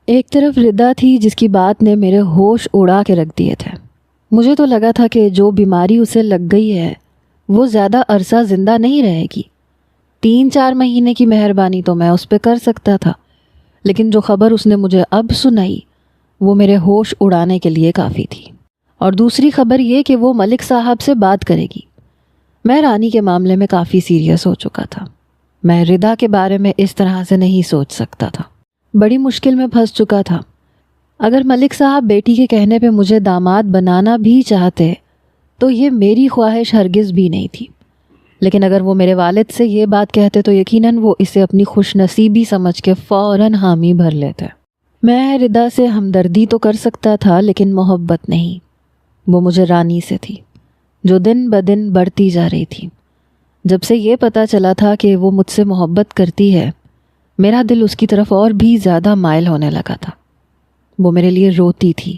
ایک طرف ردا تھی جس کی بات نے میرے ہوش اڑا کے رکھ دیے تھے۔ مجھے تو لگا تھا کہ جو بیماری اسے لگ گئی ہے وہ زیادہ عرصہ زندہ نہیں رہے گی۔ 3-4 مہینے کی مہربانی تو میں اس پہ کر سکتا تھا، لیکن جو خبر اس نے مجھے اب سنائی وہ میرے ہوش اڑانے کے لیے کافی تھی۔ اور دوسری خبر یہ کہ وہ ملک صاحب سے بات کرے گی۔ میں رانی کے معاملے میں کافی سیریس ہو چکا تھا۔ میں ردا کے بارے میں اس طرح سے نہیں سوچ سکتا تھا۔ بڑی مشکل میں پھنس چکا تھا۔ اگر ملک صاحب بیٹی کے کہنے پہ مجھے داماد بنانا بھی چاہتے تو یہ میری خواہش ہرگز بھی نہیں تھی، لیکن اگر وہ میرے والد سے یہ بات کہتے تو یقیناً وہ اسے اپنی خوش نصیبی سمجھ کے فوراً حامی بھر لیتے۔ میں ردا سے ہمدردی تو کر سکتا تھا لیکن محبت نہیں۔ وہ مجھے رانی سے تھی جو دن بدن بڑھتی جا رہی تھی۔ جب سے یہ پتہ چلا تھا کہ وہ مجھ سے محبت کرتی ہے، میرا دل اس کی طرف اور بھی زیادہ مائل ہونے لگا تھا۔ وہ میرے لیے روتی تھی،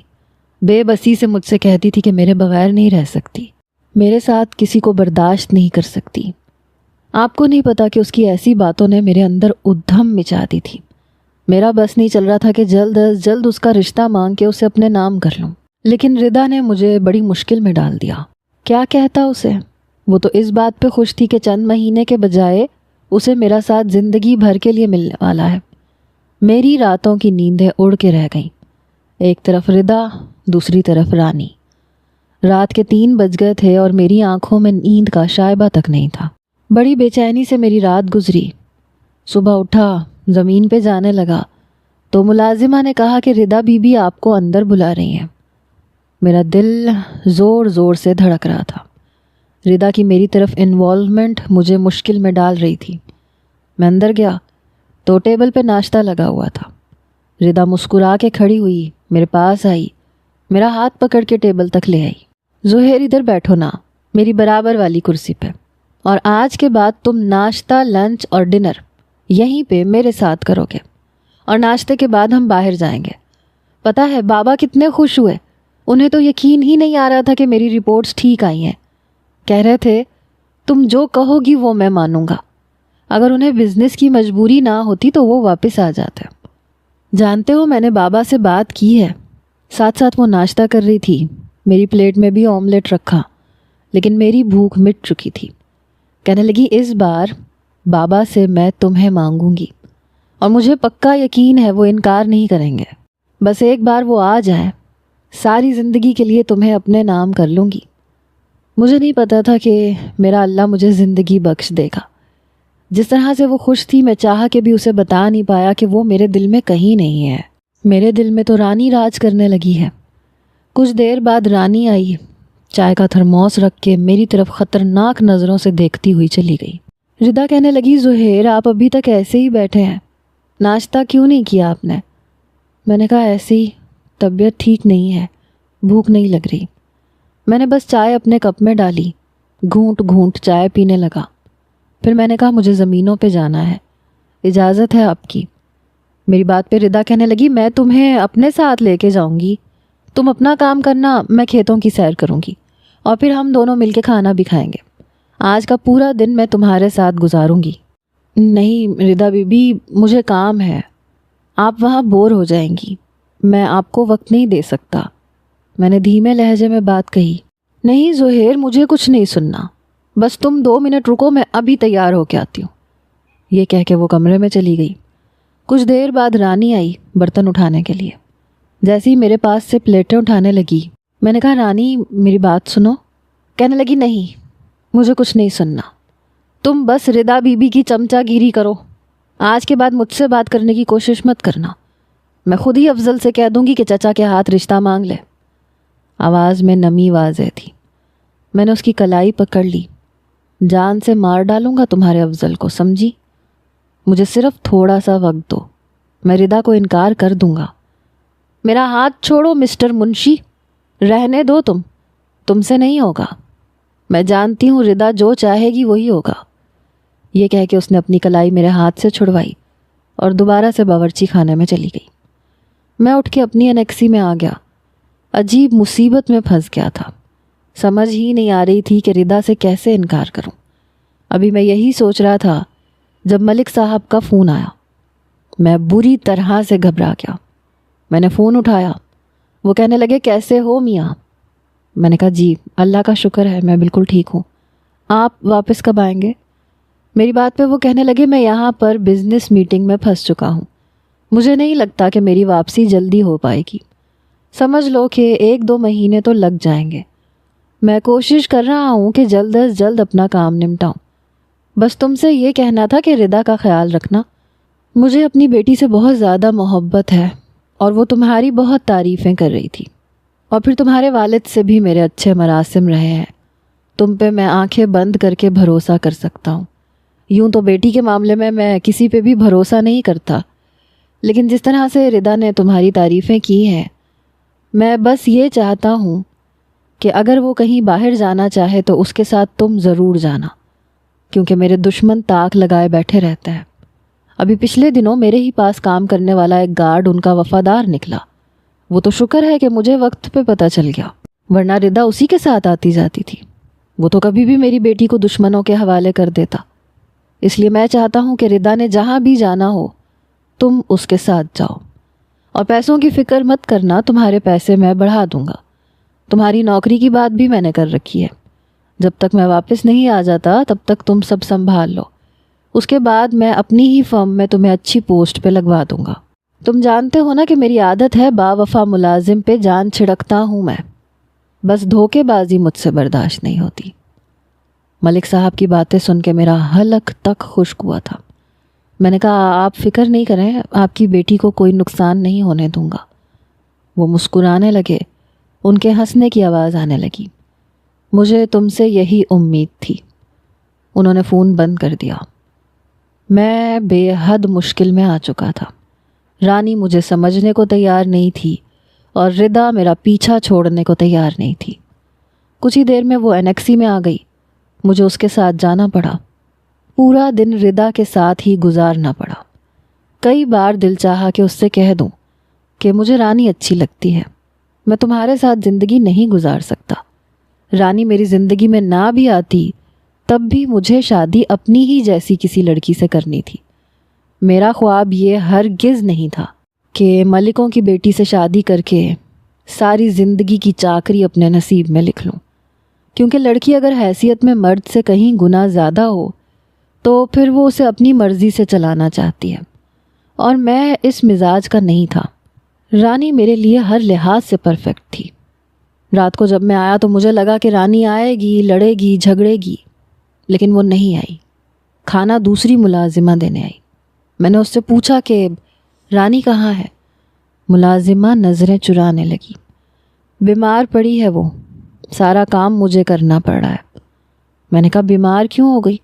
بے بسی سے مجھ سے کہتی تھی کہ میرے بغیر نہیں رہ سکتی، میرے ساتھ کسی کو برداشت نہیں کر سکتی۔ آپ کو نہیں پتا کہ اس کی ایسی باتوں نے میرے اندر ادھم مچا دی تھی۔ میرا بس نہیں چل رہا تھا کہ جلد از جلد اس کا رشتہ مانگ کے اسے اپنے نام کر لوں، لیکن ردا نے مجھے بڑی مشکل میں ڈال دیا۔ کیا کہتا اسے؟ وہ تو اس بات پہ خوش تھی کہ چند مہینے کے بجائے اسے میرا ساتھ زندگی بھر کے لیے ملنے والا ہے۔ میری راتوں کی نیندیں اڑ کے رہ گئیں، ایک طرف ردا، دوسری طرف رانی۔ رات کے 3 بج گئے تھے اور میری آنکھوں میں نیند کا شائبہ تک نہیں تھا۔ بڑی بے چینی سے میری رات گزری۔ صبح اٹھا، زمین پہ جانے لگا تو ملازمہ نے کہا کہ ردا بی بی آپ کو اندر بلا رہی ہیں۔ میرا دل زور زور سے دھڑک رہا تھا۔ ردا کی میری طرف انوالومنٹ مجھے مشکل میں ڈال رہی تھی۔ میں اندر گیا تو ٹیبل پہ ناشتہ لگا ہوا تھا۔ ردا مسکرا کے کھڑی ہوئی، میرے پاس آئی، میرا ہاتھ پکڑ کے ٹیبل تک لے آئی۔ زہیر ادھر بیٹھو نا، میری برابر والی کرسی پہ، اور آج کے بعد تم ناشتہ، لنچ اور ڈنر یہیں پہ میرے ساتھ کرو گے، اور ناشتے کے بعد ہم باہر جائیں گے۔ پتہ ہے بابا کتنے خوش ہوئے، انہیں تو یقین ہی نہیں آ رہا تھا کہ میری رپورٹس ٹھیک آئی ہیں۔ کہہ رہے تھے تم جو کہو گی وہ میں مانوں گا۔ اگر انہیں بزنس کی مجبوری نہ ہوتی تو وہ واپس آ جاتے۔ جانتے ہو میں نے بابا سے بات کی ہے۔ ساتھ ساتھ وہ ناشتہ کر رہی تھی، میری پلیٹ میں بھی آملیٹ رکھا، لیکن میری بھوک مٹ چکی تھی۔ کہنے لگی اس بار بابا سے میں تمہیں مانگوں گی، اور مجھے پکا یقین ہے وہ انکار نہیں کریں گے۔ بس ایک بار وہ آ جائے، ساری زندگی کے لیے تمہیں اپنے نام کر لوں گی۔ مجھے نہیں پتا تھا کہ میرا اللہ مجھے زندگی بخش دے گا۔ جس طرح سے وہ خوش تھی میں چاہ کے بھی اسے بتا نہیں پایا کہ وہ میرے دل میں کہیں نہیں ہے۔ میرے دل میں تو رانی راج کرنے لگی ہے۔ کچھ دیر بعد رانی آئی، چائے کا تھرموس رکھ کے میری طرف خطرناک نظروں سے دیکھتی ہوئی چلی گئی۔ ردا کہنے لگی زہیر آپ ابھی تک ایسے ہی بیٹھے ہیں، ناشتہ کیوں نہیں کیا آپ نے؟ میں نے کہا ایسے ہی، طبیعت ٹھیک نہیں ہے، بھوک نہیں لگ رہی۔ میں نے بس چائے اپنے کپ میں ڈالی، گھونٹ گھونٹ چائے پینے لگا۔ پھر میں نے کہا مجھے زمینوں پہ جانا ہے، اجازت ہے آپ کی؟ میری بات پہ ردا کہنے لگی میں تمہیں اپنے ساتھ لے کے جاؤں گی، تم اپنا کام کرنا، میں کھیتوں کی سیر کروں گی، اور پھر ہم دونوں مل کے کھانا بھی کھائیں گے۔ آج کا پورا دن میں تمہارے ساتھ گزاروں گی۔ نہیں ردا بی بی، مجھے کام ہے، آپ وہاں بور ہو جائیں گی، میں آپ کو وقت نہیں دے سکتا۔ میں نے دھیمے لہجے میں بات کہی۔ نہیں زہیر مجھے کچھ نہیں سننا، بس تم 2 منٹ رکو، میں ابھی تیار ہو کے آتی ہوں۔ یہ کہہ کے وہ کمرے میں چلی گئی۔ کچھ دیر بعد رانی آئی برتن اٹھانے کے لیے۔ جیسے ہی میرے پاس سے پلیٹیں اٹھانے لگی میں نے کہا رانی میری بات سنو۔ کہنے لگی نہیں مجھے کچھ نہیں سننا، تم بس ردا بی بی کی چمچا گیری کرو، آج کے بعد مجھ سے بات کرنے کی کوشش مت کرنا، میں خود ہی افضل سے کہہ دوں گی کہ چچا کے ہاتھ رشتہ مانگ لے۔ آواز میں نمی واضح تھی۔ میں نے اس کی کلائی پکڑ لی۔ جان سے مار ڈالوں گا تمہارے افضل کو، سمجھی؟ مجھے صرف تھوڑا سا وقت دو، میں ردا کو انکار کر دوں گا۔ میرا ہاتھ چھوڑو مسٹر منشی، رہنے دو، تم سے نہیں ہوگا، میں جانتی ہوں ردا جو چاہے گی وہی ہوگا۔ یہ کہہ کے اس نے اپنی کلائی میرے ہاتھ سے چھڑوائی اور دوبارہ سے باورچی خانے میں چلی گئی۔ میں اٹھ کے اپنی انیکسی میں آ گیا۔ عجیب مصیبت میں پھنس گیا تھا، سمجھ ہی نہیں آ رہی تھی کہ ردا سے کیسے انکار کروں۔ ابھی میں یہی سوچ رہا تھا جب ملک صاحب کا فون آیا۔ میں بری طرح سے گھبرا گیا۔ میں نے فون اٹھایا. وہ کہنے لگے کیسے ہو میاں؟ میں نے کہا جی اللہ کا شکر ہے میں بالکل ٹھیک ہوں. آپ واپس کب آئیں گے؟ میری بات پہ وہ کہنے لگے میں یہاں پر بزنس میٹنگ میں پھنس چکا ہوں. مجھے نہیں لگتا کہ میری واپسی جلدی ہو پائے گی. سمجھ لو کہ 1-2 مہینے تو لگ جائیں گے. میں کوشش کر رہا ہوں کہ جلد از جلد اپنا کام نمٹاؤں. بس تم سے یہ کہنا تھا کہ ردا کا خیال رکھنا. مجھے اپنی بیٹی سے بہت زیادہ محبت ہے اور وہ تمہاری بہت تعریفیں کر رہی تھی. اور پھر تمہارے والد سے بھی میرے اچھے مراسم رہے ہیں. تم پہ میں آنکھیں بند کر کے بھروسہ کر سکتا ہوں. یوں تو بیٹی کے معاملے میں کسی پہ بھی بھروسہ نہیں کرتا، لیکن جس طرح سے ردا نے تمہاری تعریفیں کی ہیں، میں بس یہ چاہتا ہوں کہ اگر وہ کہیں باہر جانا چاہے تو اس کے ساتھ تم ضرور جانا، کیونکہ میرے دشمن طاق لگائے بیٹھے رہتے ہیں. ابھی پچھلے دنوں میرے ہی پاس کام کرنے والا ایک گارڈ ان کا وفادار نکلا. وہ تو شکر ہے کہ مجھے وقت پہ پتہ چل گیا، ورنہ ردا اسی کے ساتھ آتی جاتی تھی. وہ تو کبھی بھی میری بیٹی کو دشمنوں کے حوالے کر دیتا. اس لیے میں چاہتا ہوں کہ ردا نے جہاں بھی جانا ہو تم اس کے ساتھ جاؤ. اور پیسوں کی فکر مت کرنا، تمہارے پیسے میں بڑھا دوں گا. تمہاری نوکری کی بات بھی میں نے کر رکھی ہے. جب تک میں واپس نہیں آ جاتا تب تک تم سب سنبھال لو. اس کے بعد میں اپنی ہی فرم میں تمہیں اچھی پوسٹ پہ لگوا دوں گا. تم جانتے ہو نا کہ میری عادت ہے با وفا ملازم پہ جان چھڑکتا ہوں میں. بس دھوکے بازی مجھ سے برداشت نہیں ہوتی. ملک صاحب کی باتیں سن کے میرا حلق تک خشک ہوا تھا. میں نے کہا آپ فکر نہیں کریں، آپ کی بیٹی کو کوئی نقصان نہیں ہونے دوں گا. وہ مسکرانے لگے. ان کے ہنسنے کی آواز آنے لگی. مجھے تم سے یہی امید تھی. انہوں نے فون بند کر دیا. میں بے حد مشکل میں آ چکا تھا. رانی مجھے سمجھنے کو تیار نہیں تھی اور ردا میرا پیچھا چھوڑنے کو تیار نہیں تھی. کچھ ہی دیر میں وہ انیکسی میں آ گئی. مجھے اس کے ساتھ جانا پڑا. پورا دن ردا کے ساتھ ہی گزارنا پڑا. کئی بار دل چاہا کہ اس سے کہہ دوں کہ مجھے رانی اچھی لگتی ہے، میں تمہارے ساتھ زندگی نہیں گزار سکتا. رانی میری زندگی میں نہ بھی آتی تب بھی مجھے شادی اپنی ہی جیسی کسی لڑکی سے کرنی تھی. میرا خواب یہ ہرگز نہیں تھا کہ ملکوں کی بیٹی سے شادی کر کے ساری زندگی کی چاکری اپنے نصیب میں لکھ لوں. کیونکہ لڑکی اگر حیثیت میں مرد سے کہیں گنا زیادہ ہو تو پھر وہ اسے اپنی مرضی سے چلانا چاہتی ہے، اور میں اس مزاج کا نہیں تھا. رانی میرے لیے ہر لحاظ سے پرفیکٹ تھی. رات کو جب میں آیا تو مجھے لگا کہ رانی آئے گی، لڑے گی، جھگڑے گی، لیکن وہ نہیں آئی. کھانا دوسری ملازمہ دینے آئی. میں نے اس سے پوچھا کہ رانی کہاں ہے؟ ملازمہ نظریں چرانے لگی. بیمار پڑی ہے وہ، سارا کام مجھے کرنا پڑ رہا ہے. میں نے کہا بیمار کیوں ہو گئی؟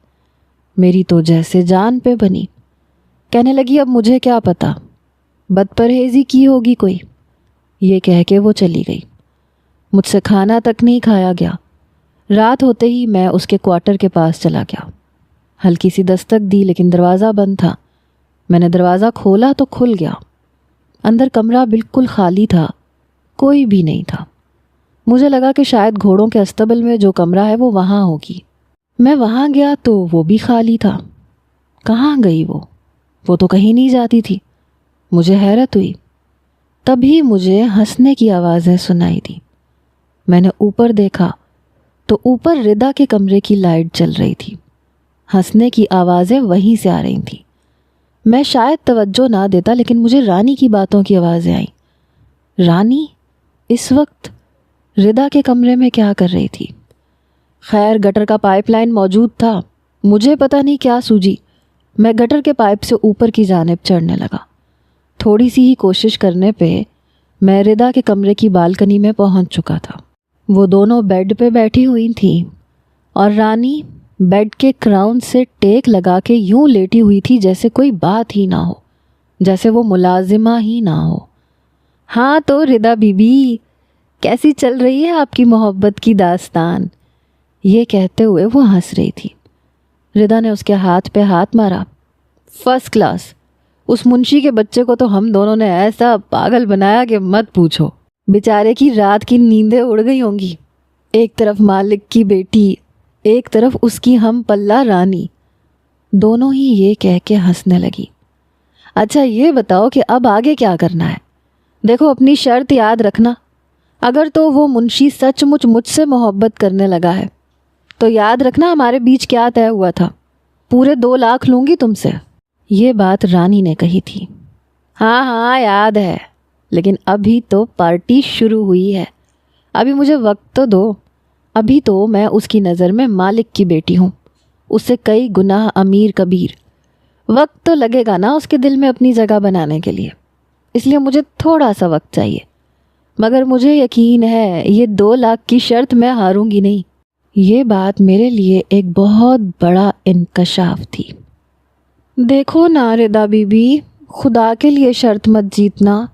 میری تو جیسے جان پہ بنی. کہنے لگی اب مجھے کیا پتا، بد پرہیزی کی ہوگی کوئی. یہ کہہ کے وہ چلی گئی. مجھ سے کھانا تک نہیں کھایا گیا. رات ہوتے ہی میں اس کے کوارٹر کے پاس چلا گیا. ہلکی سی دستک دی لیکن دروازہ بند تھا. میں نے دروازہ کھولا تو کھل گیا. اندر کمرہ بالکل خالی تھا، کوئی بھی نہیں تھا. مجھے لگا کہ شاید گھوڑوں کے استبل میں جو کمرہ ہے وہ وہاں ہوگی. میں وہاں گیا تو وہ بھی خالی تھا. کہاں گئی وہ تو کہیں نہیں جاتی تھی. مجھے حیرت ہوئی. تبھی مجھے ہنسنے کی آوازیں سنائی دی. میں نے اوپر دیکھا تو اوپر ردا کے کمرے کی لائٹ جل رہی تھی. ہنسنے کی آوازیں وہیں سے آ رہی تھیں. میں شاید توجہ نہ دیتا لیکن مجھے رانی کی باتوں کی آوازیں آئیں. رانی اس وقت ردا کے کمرے میں کیا کر رہی تھی؟ خیر گٹر کا پائپ لائن موجود تھا. مجھے پتہ نہیں کیا سوجی، میں گٹر کے پائپ سے اوپر کی جانب چڑھنے لگا. تھوڑی سی ہی کوشش کرنے پہ میں ردا کے کمرے کی بالکنی میں پہنچ چکا تھا. وہ دونوں بیڈ پہ بیٹھی ہوئی تھیں اور رانی بیڈ کے کراؤن سے ٹیک لگا کے یوں لیٹی ہوئی تھی جیسے کوئی بات ہی نہ ہو، جیسے وہ ملازمہ ہی نہ ہو. ہاں تو ردا بی بی کیسی چل رہی ہے آپ کی محبت کی داستان؟ یہ کہتے ہوئے وہ ہنس رہی تھی. ردا نے اس کے ہاتھ پہ ہاتھ مارا. First class. اس منشی کے بچے کو تو ہم دونوں نے ایسا پاگل بنایا کہ مت پوچھو. بیچارے کی رات کی نیندیں اڑ گئی ہوں گی. ایک طرف مالک کی بیٹی، ایک طرف اس کی ہم پلہ رانی. دونوں ہی یہ کہہ کے ہنسنے لگی. اچھا یہ بتاؤ کہ اب آگے کیا کرنا ہے؟ دیکھو اپنی شرط یاد رکھنا، اگر تو وہ منشی سچ مچ مجھ سے محبت کرنے لگا ہے تو یاد رکھنا ہمارے بیچ کیا طے ہوا تھا، پورے 2 لاکھ لوں گی تم سے۔ یہ بات رانی نے کہی تھی۔ ہاں ہاں یاد ہے، لیکن ابھی تو پارٹی شروع ہوئی ہے، ابھی مجھے وقت تو دو۔ ابھی تو میں اس کی نظر میں مالک کی بیٹی ہوں، اس سے کئی گناہ امیر کبیر۔ وقت تو لگے گا نا اس کے دل میں اپنی جگہ بنانے کے لیے، اس لیے مجھے تھوڑا سا وقت چاہیے، مگر مجھے یقین ہے یہ 2 لاکھ کی شرط میں ہاروں گی نہیں۔ یہ بات میرے لیے ایک بہت بڑا انکشاف تھی۔ دیکھو نا ردا بی بی، خدا کے لیے شرط مت جیتنا،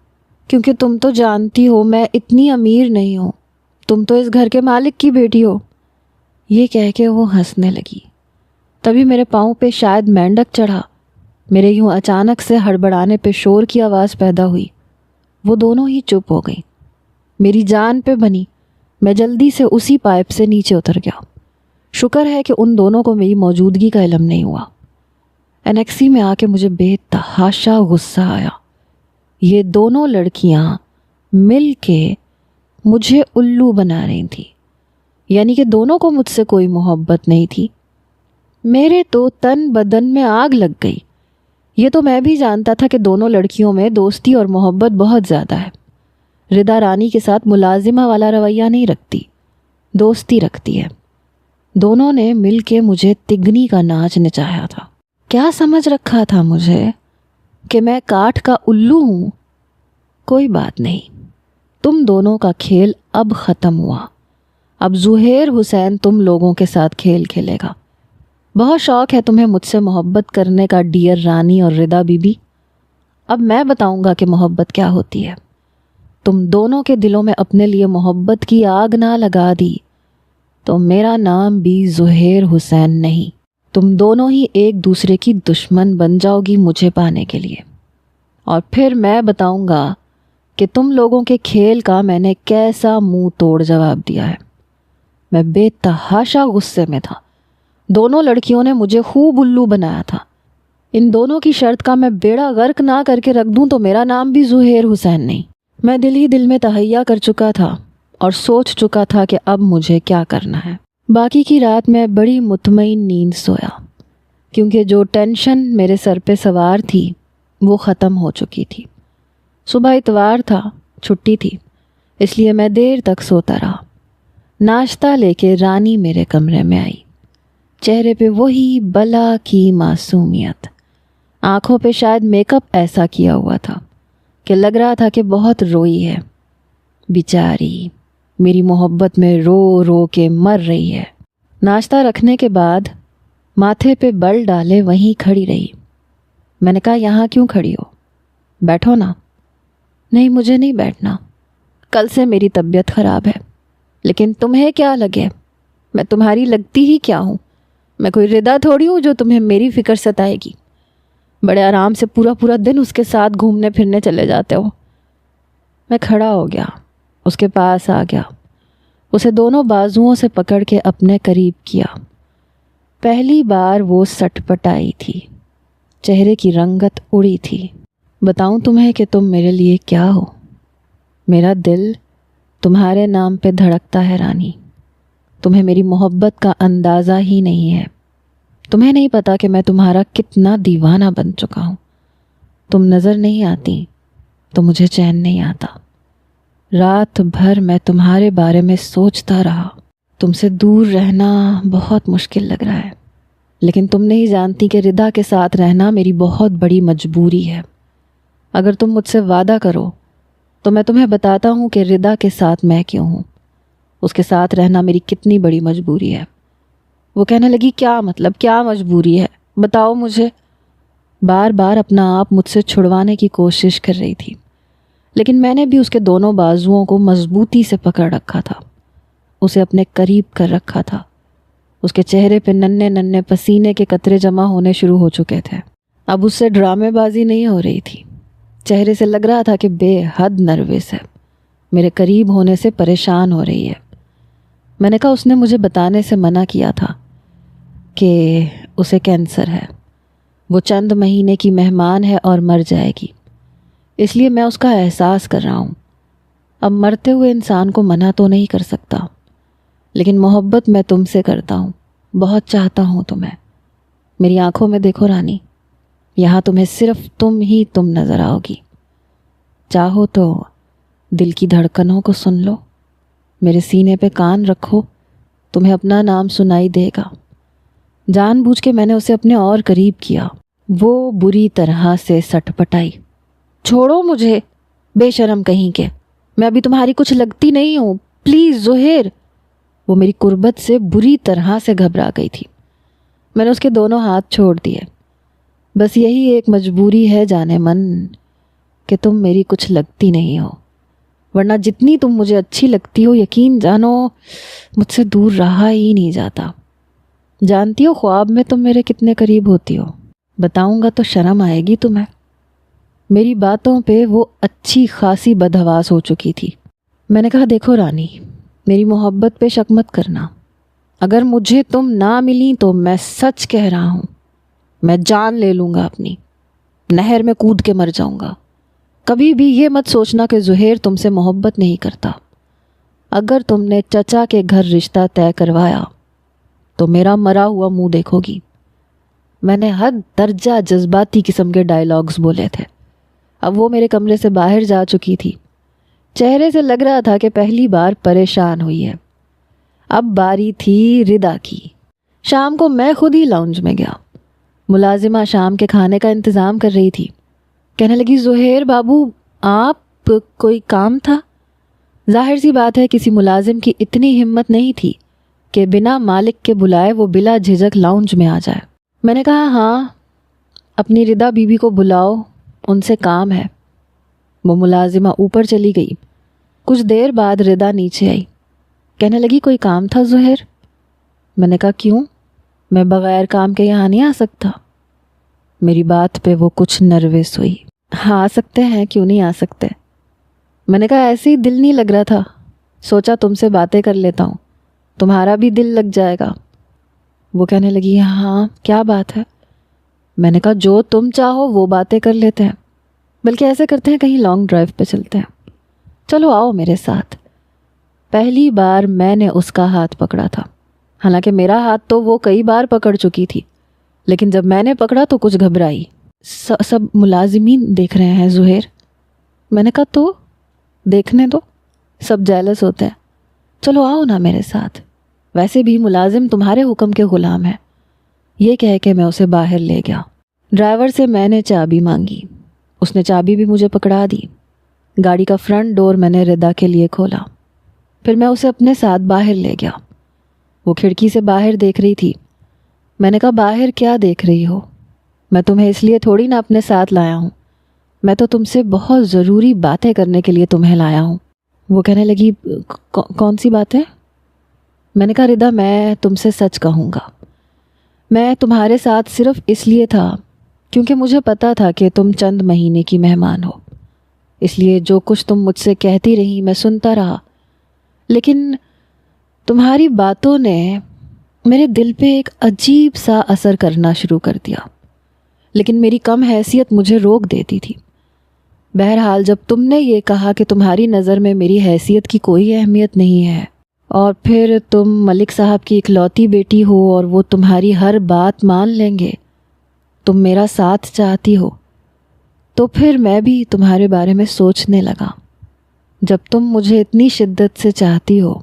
کیونکہ تم تو جانتی ہو میں اتنی امیر نہیں ہوں، تم تو اس گھر کے مالک کی بیٹی ہو۔ یہ کہہ کے وہ ہنسنے لگی۔ تبھی میرے پاؤں پہ شاید مینڈک چڑھا، میرے یوں اچانک سے ہڑبڑانے پہ شور کی آواز پیدا ہوئی۔ وہ دونوں ہی چپ ہو گئیں۔ میری جان پہ بنی، میں جلدی سے اسی پائپ سے نیچے اتر گیا۔ شکر ہے کہ ان دونوں کو میری موجودگی کا علم نہیں ہوا۔ انیکسی میں آ کے مجھے بے تحاشا غصہ آیا۔ یہ دونوں لڑکیاں مل کے مجھے الو بنا رہی تھیں، یعنی کہ دونوں کو مجھ سے کوئی محبت نہیں تھی۔ میرے تو تن بدن میں آگ لگ گئی۔ یہ تو میں بھی جانتا تھا کہ دونوں لڑکیوں میں دوستی اور محبت بہت زیادہ ہے۔ ردا رانی کے ساتھ ملازمہ والا رویہ نہیں رکھتی، دوستی رکھتی ہے۔ دونوں نے مل کے مجھے تگنی کا ناچ نچایا تھا۔ کیا سمجھ رکھا تھا مجھے کہ میں کاٹھ کا الو ہوں؟ کوئی بات نہیں، تم دونوں کا کھیل اب ختم ہوا۔ اب زہیر حسین تم لوگوں کے ساتھ کھیل کھیلے گا۔ بہت شوق ہے تمہیں مجھ سے محبت کرنے کا ڈیئر رانی اور ردا بی بی۔ اب میں بتاؤں گا کہ محبت کیا ہوتی ہے۔ تم دونوں کے دلوں میں اپنے لیے محبت کی آگ نہ لگا دی تو میرا نام بھی زہیر حسین نہیں۔ تم دونوں ہی ایک دوسرے کی دشمن بن جاؤ گی مجھے پانے کے لیے، اور پھر میں بتاؤں گا کہ تم لوگوں کے کھیل کا میں نے کیسا منہ توڑ جواب دیا ہے۔ میں بے تحاشا غصے میں تھا۔ دونوں لڑکیوں نے مجھے خوب الو بنایا تھا۔ ان دونوں کی شرط کا میں بیڑا غرق نہ کر کے رکھ دوں تو میرا نام بھی زہیر حسین نہیں۔ میں دل ہی دل میں تہیا کر چکا تھا اور سوچ چکا تھا کہ اب مجھے کیا کرنا ہے۔ باقی کی رات میں بڑی مطمئن نیند سویا، کیونکہ جو ٹینشن میرے سر پہ سوار تھی وہ ختم ہو چکی تھی۔ صبح اتوار تھا، چھٹی تھی، اس لیے میں دیر تک سوتا رہا۔ ناشتہ لے کے رانی میرے کمرے میں آئی، چہرے پہ وہی بلا کی معصومیت، آنکھوں پہ شاید میک اپ ایسا کیا ہوا تھا کہ لگ رہا تھا کہ بہت روئی ہے۔ بیچاری میری محبت میں رو رو کے مر رہی ہے۔ ناشتہ رکھنے کے بعد ماتھے پہ بل ڈالے وہیں کھڑی رہی۔ میں نے کہا یہاں کیوں کھڑی ہو، بیٹھو نا۔ نہیں مجھے نہیں بیٹھنا، کل سے میری طبیعت خراب ہے۔ لیکن تمہیں کیا لگے، میں تمہاری لگتی ہی کیا ہوں؟ میں کوئی ردا تھوڑی ہوں جو تمہیں میری فکر ستائے گی۔ بڑے آرام سے پورا پورا دن اس کے ساتھ گھومنے پھرنے چلے جاتے ہو۔ میں کھڑا ہو گیا، اس کے پاس آ گیا، اسے دونوں بازوؤں سے پکڑ کے اپنے قریب کیا۔ پہلی بار وہ سٹ پٹائی تھی، چہرے کی رنگت اڑی تھی۔ بتاؤں تمہیں کہ تم میرے لیے کیا ہو؟ میرا دل تمہارے نام پہ دھڑکتا ہے رانی۔ تمہیں میری محبت کا اندازہ ہی نہیں ہے۔ تمہیں نہیں پتا کہ میں تمہارا کتنا دیوانہ بن چکا ہوں۔ تم نظر نہیں آتی تو مجھے چین نہیں آتا۔ رات بھر میں تمہارے بارے میں سوچتا رہا۔ تم سے دور رہنا بہت مشکل لگ رہا ہے، لیکن تم نہیں جانتی کہ ردا کے ساتھ رہنا میری بہت بڑی مجبوری ہے۔ اگر تم مجھ سے وعدہ کرو تو میں تمہیں بتاتا ہوں کہ ردا کے ساتھ میں کیوں ہوں، اس کے ساتھ رہنا میری کتنی بڑی مجبوری ہے۔ وہ کہنے لگی کیا مطلب، کیا مجبوری ہے، بتاؤ مجھے۔ بار بار اپنا آپ مجھ سے چھڑوانے کی کوشش کر رہی تھی، لیکن میں نے بھی اس کے دونوں بازوؤں کو مضبوطی سے پکڑ رکھا تھا، اسے اپنے قریب کر رکھا تھا۔ اس کے چہرے پہ ننھے ننھے پسینے کے قطرے جمع ہونے شروع ہو چکے تھے۔ اب اس سے ڈرامے بازی نہیں ہو رہی تھی، چہرے سے لگ رہا تھا کہ بے حد نروس ہے، میرے قریب ہونے سے پریشان ہو رہی ہے۔ میں نے کہا اس نے مجھے بتانے سے منع کیا تھا کہ اسے کینسر ہے، وہ چند مہینے کی مہمان ہے اور مر جائے گی۔ اس لیے میں اس کا احساس کر رہا ہوں۔ اب مرتے ہوئے انسان کو منع تو نہیں کر سکتا، لیکن محبت میں تم سے کرتا ہوں، بہت چاہتا ہوں تمہیں۔ میری آنکھوں میں دیکھو رانی، یہاں تمہیں صرف تم نظر آؤ گی۔ چاہو تو دل کی دھڑکنوں کو سن لو، میرے سینے پہ کان رکھو، تمہیں اپنا نام سنائی دے گا۔ جان بوجھ کے میں نے اسے اپنے اور قریب کیا۔ وہ بری طرح سے سٹ پٹائی۔ چھوڑو مجھے، بے شرم کہیں کے، میں ابھی تمہاری کچھ لگتی نہیں ہوں، پلیز زہیر۔ وہ میری قربت سے بری طرح سے گھبرا گئی تھی۔ میں نے اس کے دونوں ہاتھ چھوڑ دیے۔ بس یہی ایک مجبوری ہے جانے من کہ تم میری کچھ لگتی نہیں ہو، ورنہ جتنی تم مجھے اچھی لگتی ہو، یقین جانو مجھ سے دور رہا ہی نہیں جاتا۔ جانتی ہو خواب میں تم میرے کتنے قریب ہوتی ہو؟ بتاؤں گا تو شرم آئے گی تمہیں۔ میری باتوں پہ وہ اچھی خاصی بدحواس ہو چکی تھی۔ میں نے کہا دیکھو رانی، میری محبت پہ شک مت کرنا، اگر مجھے تم نہ ملی تو میں سچ کہہ رہا ہوں، میں جان لے لوں گا اپنی، نہر میں کود کے مر جاؤں گا۔ کبھی بھی یہ مت سوچنا کہ زہیر تم سے محبت نہیں کرتا۔ اگر تم نے چچا کے گھر رشتہ طے کروایا تو میرا مرا ہوا منہ دیکھو گی۔ میں نے حد درجہ جذباتی قسم کے ڈائیلاگز بولے تھے۔ اب وہ میرے کمرے سے باہر جا چکی تھی۔ چہرے سے لگ رہا تھا کہ پہلی بار پریشان ہوئی ہے۔ اب باری تھی ردا کی۔ شام کو میں خود ہی لاؤنج میں گیا۔ ملازمہ شام کے کھانے کا انتظام کر رہی تھی۔ کہنے لگی زہیر بابو، آپ کوئی کام تھا؟ ظاہر سی بات ہے کسی ملازم کی اتنی ہمت نہیں تھی کہ بنا مالک کے بلائے وہ بلا جھجک لاؤنج میں آ جائے۔ میں نے کہا ہاں، اپنی ردا بیوی کو بلاؤ، ان سے کام ہے۔ وہ ملازمہ اوپر چلی گئی۔ کچھ دیر بعد ردا نیچے آئی۔ کہنے لگی کوئی کام تھا زہیر؟ میں نے کہا کیوں؟ میں بغیر کام کے یہاں نہیں آ سکتا۔ میری بات پہ وہ کچھ نروس ہوئی۔ ہاں آ سکتے ہیں، کیوں نہیں آ سکتے؟ میں نے کہا ایسے ہی دل نہیں لگ رہا تھا، سوچا تم سے باتیں کر لیتا ہوں، تمہارا بھی دل لگ جائے گا۔ وہ کہنے لگی ہاں کیا بات ہے؟ میں نے کہا جو تم چاہو وہ باتیں کر لیتے ہیں، بلکہ ایسے کرتے ہیں کہیں لانگ ڈرائیو پہ چلتے ہیں، چلو آؤ میرے ساتھ۔ پہلی بار میں نے اس کا ہاتھ پکڑا تھا، حالانکہ میرا ہاتھ تو وہ کئی بار پکڑ چکی تھی، لیکن جب میں نے پکڑا تو کچھ گھبرائی۔ سب ملازمین دیکھ رہے ہیں زہیر۔ میں نے کہا تو دیکھنے دو، سب جیلس ہوتے ہیں، چلو آؤ نا میرے ساتھ، ویسے بھی ملازم تمہارے حکم کے غلام ہیں۔ یہ کہہ کے میں اسے باہر لے گیا۔ ڈرائیور سے میں نے چابی مانگی، اس نے چابی بھی مجھے پکڑا دی۔ گاڑی کا فرنٹ ڈور میں نے ردا کے لیے کھولا، پھر میں اسے اپنے ساتھ باہر لے گیا۔ وہ کھڑکی سے باہر دیکھ رہی تھی۔ میں نے کہا باہر کیا دیکھ رہی ہو؟ میں تمہیں اس لیے تھوڑی نہ اپنے ساتھ لایا ہوں، میں تو تم سے بہت ضروری باتیں کرنے کے لیے تمہیں لایا ہوں۔ وہ کہنے لگی کون سی باتیں؟ میں نے کہا ردا میں تم سے سچ کہوں گا، میں تمہارے ساتھ صرف اس لیے تھا کیونکہ مجھے پتا تھا کہ تم چند مہینے کی مہمان ہو، اس لیے جو کچھ تم مجھ سے کہتی رہی میں سنتا رہا، لیکن تمہاری باتوں نے میرے دل پہ ایک عجیب سا اثر کرنا شروع کر دیا، لیکن میری کم حیثیت مجھے روک دیتی تھی۔ بہرحال جب تم نے یہ کہا کہ تمہاری نظر میں میری حیثیت کی کوئی اہمیت نہیں ہے، اور پھر تم ملک صاحب کی اکلوتی بیٹی ہو اور وہ تمہاری ہر بات مان لیں گے، تم میرا ساتھ چاہتی ہو، تو پھر میں بھی تمہارے بارے میں سوچنے لگا۔ جب تم مجھے اتنی شدت سے چاہتی ہو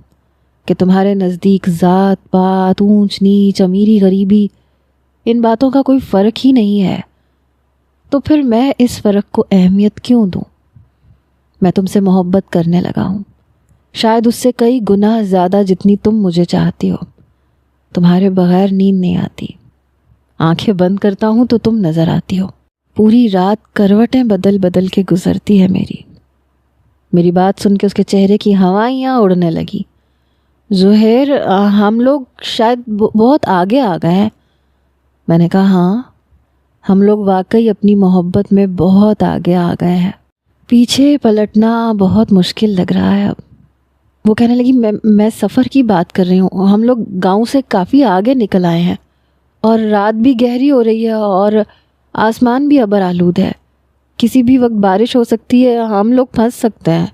کہ تمہارے نزدیک ذات پات، اونچ نیچ، امیری غریبی، ان باتوں کا کوئی فرق ہی نہیں ہے، تو پھر میں اس فرق کو اہمیت کیوں دوں؟ میں تم سے محبت کرنے لگا ہوں، شاید اس سے کئی گنا زیادہ جتنی تم مجھے چاہتی ہو۔ تمہارے بغیر نیند نہیں آتی، آنکھیں بند کرتا ہوں تو تم نظر آتی ہو، پوری رات کروٹیں بدل بدل کے گزرتی ہے میری بات سن کے اس کے چہرے کی ہوائیاں اڑنے لگی۔ زہیر ہم لوگ شاید بہت آگے آ گئے ہیں۔ میں نے کہا ہاں، ہم لوگ واقعی اپنی محبت میں بہت آگے آ گئے ہیں، پیچھے پلٹنا بہت مشکل لگ رہا ہے اب۔ وہ کہنے لگی میں سفر کی بات کر رہی ہوں، ہم لوگ گاؤں سے کافی آگے نکل آئے ہیں، اور رات بھی گہری ہو رہی ہے اور آسمان بھی ابر آلود ہے، کسی بھی وقت بارش ہو سکتی ہے، ہم لوگ پھنس سکتے ہیں۔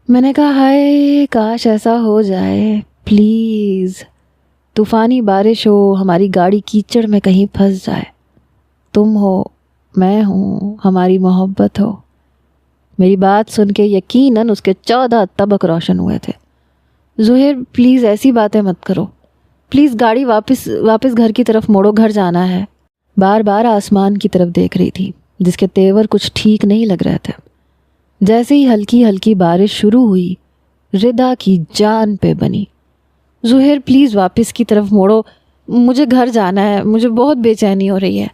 میں نے کہا ہائے کاش ایسا ہو جائے، پلیز طوفانی بارش ہو، ہماری گاڑی کیچڑ میں کہیں پھنس جائے، تم ہو، میں ہوں، ہماری محبت ہو۔ میری بات سن کے یقیناً اس کے 14 طبق روشن ہوئے تھے۔ زہیر پلیز ایسی باتیں مت کرو، پلیز گاڑی واپس گھر کی طرف موڑو، گھر جانا ہے۔ بار بار آسمان کی طرف دیکھ رہی تھی جس کے تیور کچھ ٹھیک نہیں لگ رہے تھے۔ جیسے ہی ہلکی ہلکی بارش شروع ہوئی، ردا کی جان پہ بنی، زہیر پلیز واپس کی طرف موڑو، مجھے گھر جانا ہے، مجھے بہت بے چینی ہو رہی ہے۔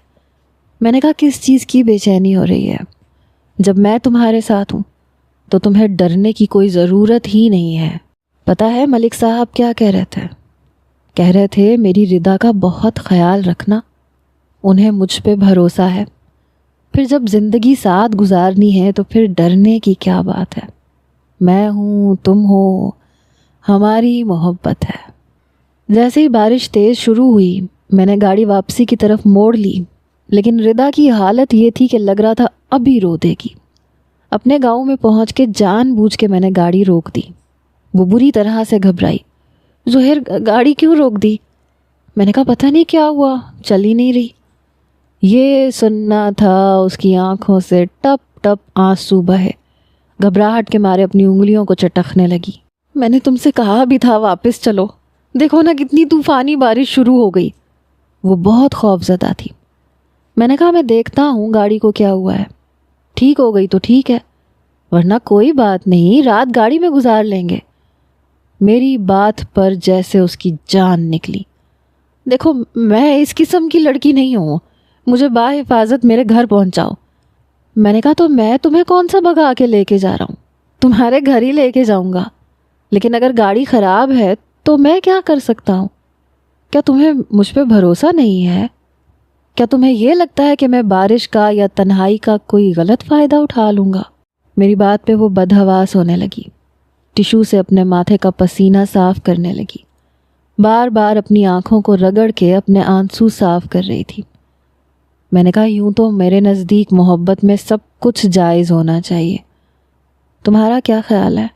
میں نے کہا کس چیز کی بے چینی ہو رہی ہے؟ جب میں تمہارے ساتھ ہوں تو تمہیں ڈرنے کی کوئی ضرورت ہی نہیں ہے۔ پتہ ہے ملک صاحب کیا کہہ رہے تھے؟ کہہ رہے تھے میری ردا کا بہت خیال رکھنا، انہیں مجھ پہ بھروسہ ہے، پھر جب زندگی ساتھ گزارنی ہے تو پھر ڈرنے کی کیا بات ہے، میں ہوں، تم ہو، ہماری محبت ہے۔ جیسے ہی بارش تیز شروع ہوئی میں نے گاڑی واپسی کی طرف موڑ لی، لیکن ردا کی حالت یہ تھی کہ لگ رہا تھا ابھی رو دے گی۔ اپنے گاؤں میں پہنچ کے جان بوجھ کے میں نے گاڑی روک دی۔ وہ بری طرح سے گھبرائی، زہیر گاڑی کیوں روک دی؟ میں نے کہا پتہ نہیں کیا ہوا، چل ہی نہیں رہی۔ یہ سننا تھا اس کی آنکھوں سے ٹپ ٹپ آنسو بہے، گھبراہٹ کے مارے اپنی انگلیوں کو چٹکنے لگی۔ میں نے تم سے کہا بھی تھا واپس چلو، دیکھو نا کتنی طوفانی بارش شروع ہو گئی۔ وہ بہت خوف زدہ تھی۔ میں نے کہا میں دیکھتا ہوں گاڑی کو کیا ہوا ہے، ٹھیک ہو گئی تو ٹھیک ہے، ورنہ کوئی بات نہیں، رات گاڑی میں گزار لیں گے۔ میری بات پر جیسے اس کی جان نکلی۔ دیکھو میں اس قسم کی لڑکی نہیں ہوں، مجھے باحفاظت میرے گھر پہنچاؤ۔ میں نے کہا تو میں تمہیں کون سا بھگا کے لے کے جا رہا ہوں، تمہارے گھر ہی لے کے جاؤں گا، لیکن اگر گاڑی خراب ہے تو میں کیا کر سکتا ہوں؟ کیا تمہیں مجھ پہ بھروسہ نہیں ہے؟ کیا تمہیں یہ لگتا ہے کہ میں بارش کا یا تنہائی کا کوئی غلط فائدہ اٹھا لوں گا؟ میری بات پہ وہ بدحواس ہونے لگی، ٹشو سے اپنے ماتھے کا پسینہ صاف کرنے لگی، بار بار اپنی آنکھوں کو رگڑ کے اپنے آنسو صاف کر رہی تھی۔ میں نے کہا یوں تو میرے نزدیک محبت میں سب کچھ جائز ہونا چاہیے، تمہارا کیا خیال ہے؟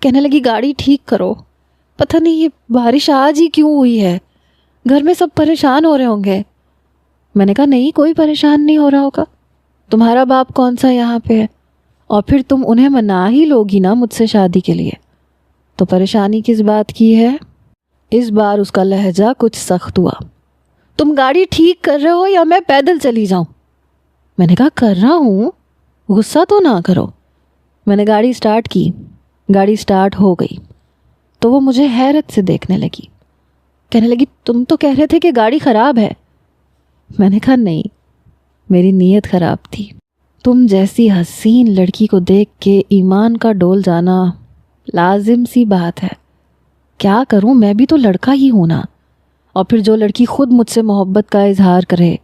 کہنے لگی گاڑی ٹھیک کرو، پتہ نہیں یہ بارش آج ہی کیوں ہوئی ہے، گھر میں سب پریشان ہو رہے ہوں گے۔ میں نے کہا نہیں کوئی پریشان نہیں ہو رہا ہوگا، تمہارا باپ کون سا یہاں پہ ہے، اور پھر تم انہیں منا ہی لوگی نا مجھ سے شادی کے لیے، تو پریشانی کس بات کی ہے؟ اس بار اس کا لہجہ کچھ سخت ہوا۔ تم گاڑی ٹھیک کر رہے ہو یا میں پیدل چلی جاؤں؟ میں نے کہا کر رہا ہوں، غصہ تو نہ کرو۔ میں نے گاڑی سٹارٹ کی، گاڑی سٹارٹ ہو گئی تو وہ مجھے حیرت سے دیکھنے لگی، کہنے لگی تم تو کہہ رہے تھے کہ گاڑی خراب ہے۔ میں نے کہا نہیں، میری نیت خراب تھی، تم جیسی حسین لڑکی کو دیکھ کے ایمان کا ڈول جانا لازم سی بات ہے، کیا کروں میں بھی تو لڑکا ہی ہوں نا، اور پھر جو لڑکی خود مجھ سے محبت کا اظہار کرے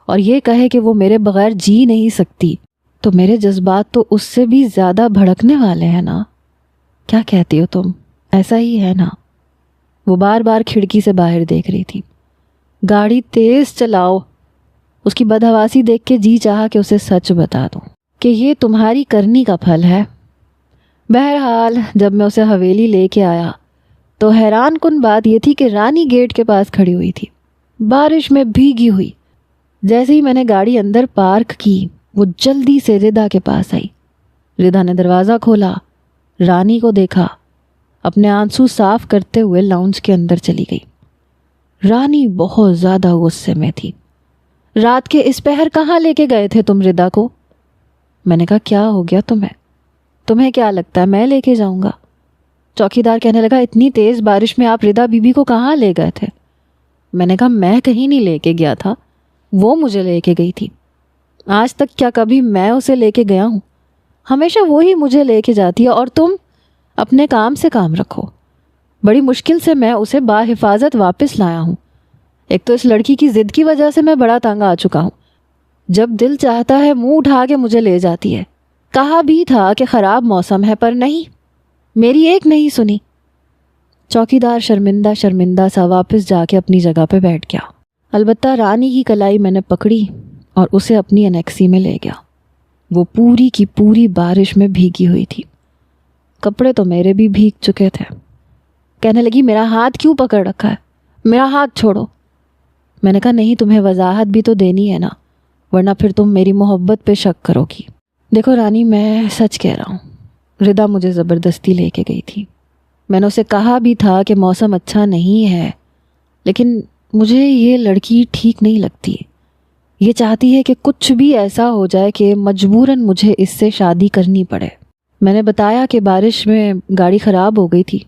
اور یہ کہے کہ وہ میرے بغیر جی نہیں سکتی، تو میرے جذبات تو اس سے بھی زیادہ بھڑکنے والے ہیں نا۔ کیا کہتی ہو تم؟ ایسا ہی ہے نا؟ وہ بار بار کھڑکی سے باہر دیکھ رہی تھی۔ گاڑی تیز چلاؤ۔ اس کی بدحواسی دیکھ کے جی چاہا کہ اسے سچ بتا دوں کہ یہ تمہاری کرنی کا پھل ہے۔ بہرحال جب میں اسے حویلی لے کے آیا تو حیران کن بات یہ تھی کہ رانی گیٹ کے پاس کھڑی ہوئی تھی، بارش میں بھیگی ہوئی۔ جیسے ہی میں نے گاڑی اندر پارک کی وہ جلدی سے ردا کے پاس آئی۔ ردا نے دروازہ کھولا، رانی کو دیکھا، اپنے آنسو صاف کرتے ہوئے لاؤنج کے اندر چلی گئی۔ رانی بہت زیادہ غصے میں تھی۔ رات کے اس پہر کہاں لے کے گئے تھے تم ردا کو؟ میں نے کہا کیا ہو گیا تمہیں کیا لگتا ہے میں لے کے جاؤں گا؟ چوکیدار کہنے لگا اتنی تیز بارش میں آپ ردا بی بی کو کہاں لے گئے تھے؟ میں نے کہا میں کہیں نہیں لے کے گیا تھا، وہ مجھے لے کے گئی تھی۔ آج تک کیا کبھی میں اسے لے کے گیا ہوں؟ ہمیشہ وہی مجھے لے کے جاتی ہے، اور تم اپنے کام سے کام رکھو۔ بڑی مشکل سے میں اسے باحفاظت واپس لایا ہوں۔ ایک تو اس لڑکی کی ضد کی وجہ سے میں بڑا تنگ آ چکا ہوں، جب دل چاہتا ہے منہ اٹھا کے مجھے لے جاتی ہے۔ کہا بھی تھا کہ خراب موسم ہے پر نہیں، میری ایک نہیں سنی۔ چوکیدار شرمندہ سا واپس جا کے اپنی جگہ پہ بیٹھ گیا۔ البتہ رانی کی کلائی میں نے پکڑی اور اسے اپنی انیکسی میں لے گیا۔ وہ پوری کی پوری بارش میں بھیگی ہوئی تھی، کپڑے تو میرے بھی بھیگ چکے تھے۔ کہنے لگی میرا ہاتھ کیوں پکڑ رکھا ہے، میرا ہاتھ چھوڑو۔ میں نے کہا نہیں، تمہیں وضاحت بھی تو دینی ہے نا، ورنہ پھر تم میری محبت پہ شک کرو گی۔ دیکھو رانی، میں سچ کہہ رہا ہوں، ردا مجھے زبردستی لے کے گئی تھی۔ میں نے اسے کہا بھی تھا کہ موسم اچھا نہیں ہے، لیکن مجھے یہ لڑکی ٹھیک نہیں لگتی۔ یہ چاہتی ہے کہ کچھ بھی ایسا ہو جائے کہ مجبوراً مجھے اس سے شادی کرنی پڑے۔ میں نے بتایا کہ بارش میں گاڑی خراب ہو گئی تھی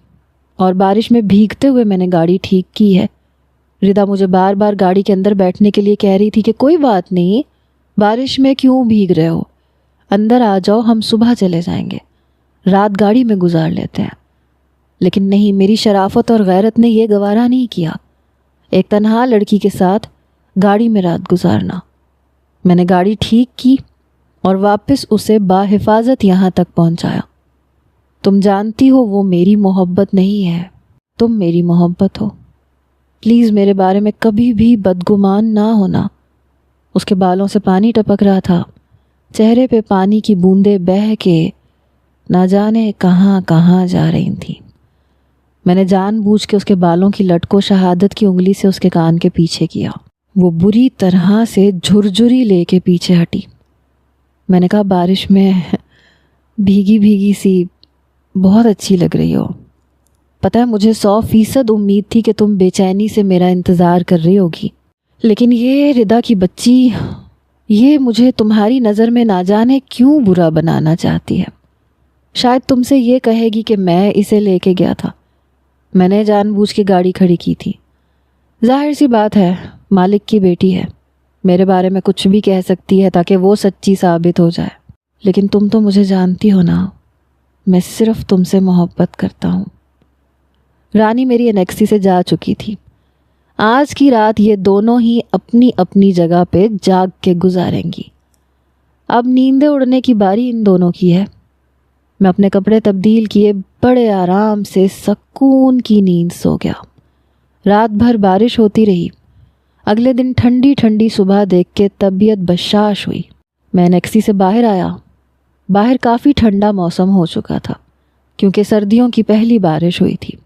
اور بارش میں بھیگتے ہوئے میں نے گاڑی ٹھیک کی ہے۔ ردا مجھے بار بار گاڑی کے اندر بیٹھنے کے لیے کہہ رہی تھی کہ کوئی بات نہیں، بارش میں کیوں بھیگ رہے ہو، اندر آ جاؤ، ہم صبح چلے جائیں گے، رات گاڑی میں گزار لیتے ہیں۔ لیکن نہیں، میری شرافت اور غیرت نے یہ گوارا نہیں کیا، ایک تنہا لڑکی کے ساتھ گاڑی میں رات گزارنا۔ میں نے گاڑی ٹھیک کی اور واپس اسے باحفاظت یہاں تک پہنچایا۔ تم جانتی ہو وہ میری محبت نہیں ہے، تم میری محبت ہو، پلیز میرے بارے میں کبھی بھی بدگمان نہ ہونا۔ اس کے بالوں سے پانی ٹپک رہا تھا، چہرے پہ پانی کی بوندیں بہہ کے نہ جانے کہاں کہاں جا رہی تھیں۔ میں نے جان بوجھ کے اس کے بالوں کی لٹ کو شہادت کی انگلی سے اس کے کان کے پیچھے کیا۔ وہ بری طرح سے جھرجھری لے کے پیچھے ہٹی۔ میں نے کہا بارش میں بھیگی بھیگی سی بہت اچھی لگ رہی ہو، پتہ ہے مجھے 100% امید تھی کہ تم بے چینی سے میرا انتظار کر رہی ہوگی، لیکن یہ ردا کی بچی، یہ مجھے تمہاری نظر میں نہ جانے کیوں برا بنانا چاہتی ہے۔ شاید تم سے یہ کہے گی کہ میں اسے لے کے گیا تھا، میں نے جان بوجھ کے گاڑی کھڑی کی تھی۔ ظاہر سی بات ہے، مالک کی بیٹی ہے، میرے بارے میں کچھ بھی کہہ سکتی ہے تاکہ وہ سچی ثابت ہو جائے، لیکن تم تو مجھے جانتی ہو نا، میں صرف تم سے محبت کرتا ہوں۔ رانی میری انیکسی سے جا چکی تھی۔ آج کی رات یہ دونوں ہی اپنی اپنی جگہ پہ جاگ کے گزاریں گی۔ اب نیندیں اڑنے کی باری ان دونوں کی ہے۔ میں اپنے کپڑے تبدیل کیے، بڑے آرام سے سکون کی نیند سو گیا۔ رات بھر بارش ہوتی رہی۔ اگلے دن ٹھنڈی ٹھنڈی صبح دیکھ کے طبیعت بشاش ہوئی۔ میں نیکسی سے باہر آیا۔ باہر کافی ٹھنڈا موسم ہو چکا تھا کیونکہ سردیوں کی پہلی بارش ہوئی تھی۔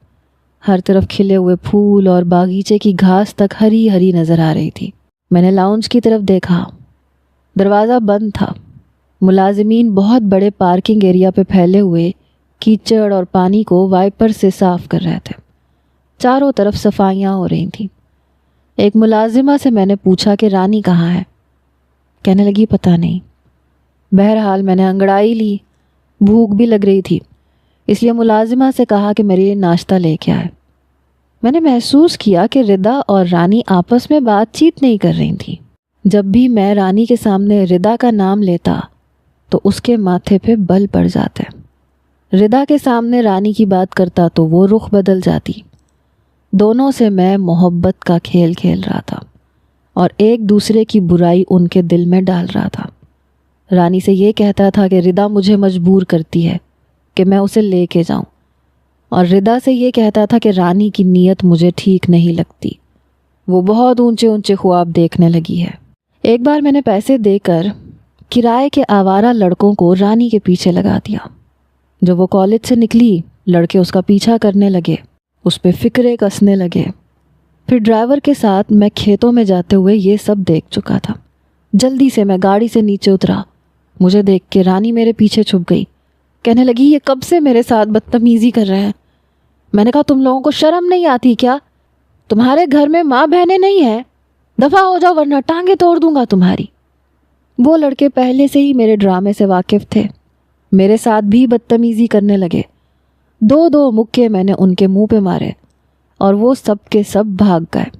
ہر طرف کھلے ہوئے پھول اور باغیچے کی گھاس تک ہری ہری نظر آ رہی تھی۔ میں نے لاؤنج کی طرف دیکھا، دروازہ بند تھا۔ ملازمین بہت بڑے پارکنگ ایریا پہ پھیلے ہوئے کیچڑ اور پانی کو وائپر سے صاف کر رہے تھے۔ چاروں طرف صفائیاں ہو رہی تھیں۔ ایک ملازمہ سے میں نے پوچھا کہ رانی کہاں ہے؟ کہنے لگی پتہ نہیں۔ بہرحال میں نے انگڑائی لی، بھوک بھی لگ رہی تھی، اس لیے ملازمہ سے کہا کہ میرے لیے ناشتہ لے کے آئے۔ میں نے محسوس کیا کہ ردا اور رانی آپس میں بات چیت نہیں کر رہی تھیں۔ جب بھی میں رانی کے سامنے ردا کا نام لیتا تو اس کے ماتھے پہ بل پڑ جاتے، ردا کے سامنے رانی کی بات کرتا تو وہ رخ بدل جاتی۔ دونوں سے میں محبت کا کھیل کھیل رہا تھا اور ایک دوسرے کی برائی ان کے دل میں ڈال رہا تھا۔ رانی سے یہ کہتا تھا کہ ردا مجھے مجبور کرتی ہے کہ میں اسے لے کے جاؤں، اور ردا سے یہ کہتا تھا کہ رانی کی نیت مجھے ٹھیک نہیں لگتی، وہ بہت اونچے اونچے خواب دیکھنے لگی ہے۔ ایک بار میں نے پیسے دے کر کرائے کے آوارہ لڑکوں کو رانی کے پیچھے لگا دیا۔ جب وہ کالج سے نکلی، لڑکے اس کا پیچھا کرنے لگے، اس پہ فکرے کسنے لگے۔ پھر ڈرائیور کے ساتھ میں کھیتوں میں جاتے ہوئے یہ سب دیکھ چکا تھا۔ جلدی سے میں گاڑی سے نیچے اترا۔ مجھے دیکھ کے رانی میرے پیچھے چھپ گئی، کہنے لگی یہ کب سے میرے ساتھ بدتمیزی کر رہے ہیں؟ میں نے کہا تم لوگوں کو شرم نہیں آتی کیا؟ تمہارے گھر میں ماں بہنیں نہیں ہیں؟ دفع ہو جاؤ ورنہ ٹانگیں توڑ دوں گا تمہاری۔ وہ لڑکے پہلے سے ہی میرے ڈرامے سے واقف تھے، میرے ساتھ بھی بدتمیزی کرنے لگے۔ دو مکے میں نے ان کے منہ پہ مارے اور وہ سب کے سب بھاگ گئے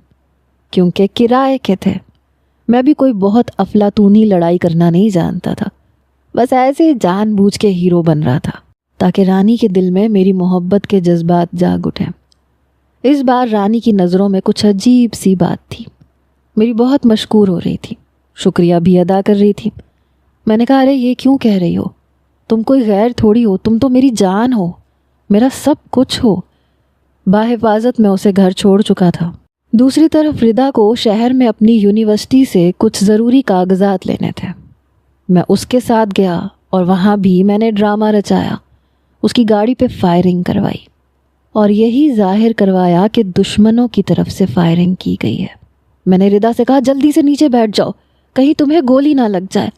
کیونکہ کرائے کے تھے۔ میں بھی کوئی بہت افلاطونی لڑائی کرنا نہیں جانتا تھا، بس ایسے جان بوجھ کے ہیرو بن رہا تھا تاکہ رانی کے دل میں میری محبت کے جذبات جاگ اٹھیں۔ اس بار رانی کی نظروں میں کچھ عجیب سی بات تھی، میری بہت مشکور ہو رہی تھی، شکریہ بھی ادا کر رہی تھی۔ میں نے کہا ارے یہ کیوں کہہ رہی ہو؟ تم کوئی غیر تھوڑی ہو، تم تو میری جان ہو، میرا سب کچھ ہو۔ باحفاظت میں اسے گھر چھوڑ چکا تھا۔ دوسری طرف ردا کو شہر میں اپنی یونیورسٹی سے کچھ ضروری کاغذات لینے تھے۔ میں اس کے ساتھ گیا اور وہاں بھی میں نے ڈرامہ رچایا، اس کی گاڑی پہ فائرنگ کروائی اور یہی ظاہر کروایا کہ دشمنوں کی طرف سے فائرنگ کی گئی ہے۔ میں نے ردا سے کہا جلدی سے نیچے بیٹھ جاؤ، کہیں تمہیں گولی نہ لگ جائے۔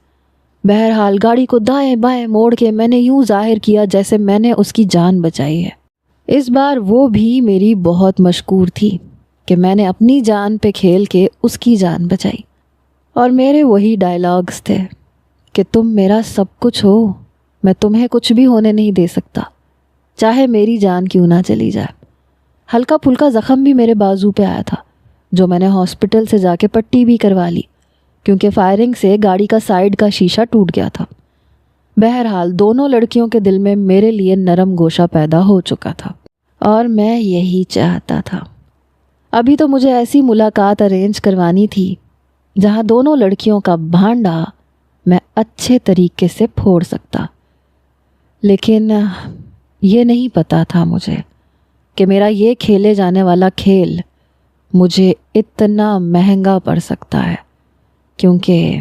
بہرحال گاڑی کو دائیں بائیں موڑ کے میں نے یوں ظاہر کیا جیسے میں نے اس کی جان بچائی ہے۔ اس بار وہ بھی میری بہت مشکور تھی کہ میں نے اپنی جان پہ کھیل کے اس کی جان بچائی، اور میرے وہی ڈائلاگز تھے کہ تم میرا سب کچھ ہو، میں تمہیں کچھ بھی ہونے نہیں دے سکتا، چاہے میری جان کیوں نہ چلی جائے۔ ہلکا پھلکا زخم بھی میرے بازو پہ آیا تھا جو میں نے ہاسپٹل سے جا کے پٹی بھی کروا لی، کیونکہ فائرنگ سے گاڑی کا سائیڈ کا شیشہ ٹوٹ گیا تھا۔ بہرحال دونوں لڑکیوں کے دل میں میرے لیے نرم گوشہ پیدا ہو چکا تھا، اور میں یہی چاہتا تھا۔ ابھی تو مجھے ایسی ملاقات ارینج کروانی تھی جہاں دونوں لڑکیوں کا بھانڈا میں اچھے طریقے سے پھوڑ سکتا، لیکن یہ نہیں پتا تھا مجھے کہ میرا یہ کھیلے جانے والا کھیل مجھے اتنا مہنگا پڑ سکتا ہے، کیونکہ